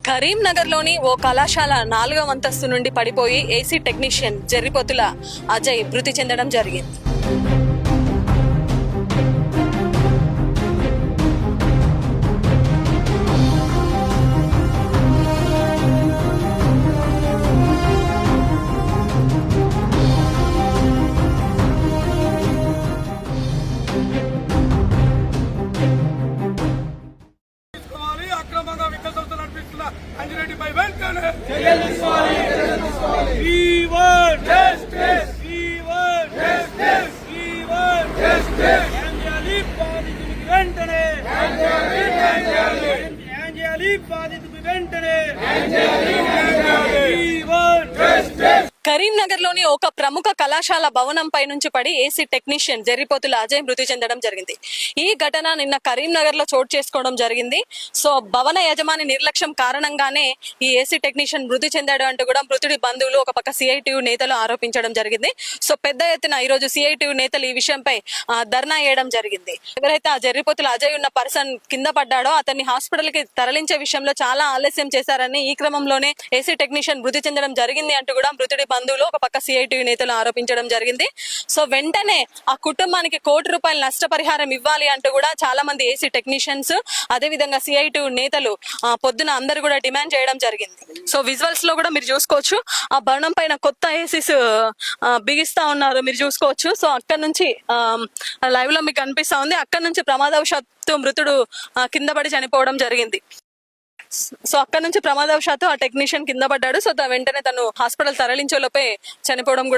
కరీంనగర్లోని ఓ కళాశాల 4వ అంతస్తు నుండి పడిపోయి ఏసీ టెక్నీషియన్ జర్రిపోతుల అజయ్ మృతి చెందడం జరిగింది. అక్రమంగా విద్యా సంస్థలు నడిపిస్తున్న అంజిరెడ్డిపై వెంటనే కరీంనగర్లోని ఒక ప్రముఖ కళాశాల భవనం పై నుంచి పడి ఏసీ టెక్నీషియన్ జర్రిపోతుల అజయ్ మృతి చెందడం జరిగింది. ఈ ఘటన నిన్న కరీంనగర్ లో చోటు చేసుకోవడం జరిగింది. సో భవన యజమాని నిర్లక్ష్యం కారణంగానే ఈ ఏసీ టెక్నీషియన్ మృతి చెందాడు అంటూ కూడా మృతుడి బంధువులు ఒక పక్క సిఐటియు నేతలు ఆరోపించడం జరిగింది. సో పెద్ద ఎత్తున ఈ రోజు సిఐటియు నేతలు ఈ విషయంపై ధర్నా చేయడం జరిగింది. ఎవరైతే ఆ జర్రిపోతుల అజయ్ ఉన్న పర్సన్ కింద పడ్డాడో అతన్ని హాస్పిటల్ కి తరలించే విషయంలో చాలా ఆలస్యం చేశారని, ఈ క్రమంలోనే ఏసీ టెక్నీషియన్ మృతి చెందడం జరిగింది అంటూ కూడా మృతుడి బంధువులు ఒక పక్క సిఐటియు నేతలు ఆరోపించడం జరిగింది. సో వెంటనే ఆ కుటుంబానికి ₹1 కోటి నష్టపరిహారం ఇవ్వాలి అంటూ కూడా చాలా మంది ఏసీ టెక్నీషియన్స్ అదే విధంగా సిఐటియు నేతలు పొద్దున అందరు కూడా డిమాండ్ చేయడం జరిగింది. సో విజువల్స్ లో కూడా మీరు చూసుకోవచ్చు, ఆ భవనం పైన కొత్త ఏసీస్ బిగిస్తా ఉన్నారు, మీరు చూసుకోవచ్చు. సో అక్కడ నుంచి లైవ్ లో మీకు కనిపిస్తా ఉంది, అక్కడ నుంచి ప్రమాదవశాత్తు మృతుడు కింద పడి చనిపోవడం జరిగింది. సో అక్కడ నుంచి ప్రమాదవశాత్తు ఆ టెక్నీషియన్ కింద పడ్డాడు. సో వెంటనే తను హాస్పిటల్ తరలించేలోపే చనిపోవడం కూడా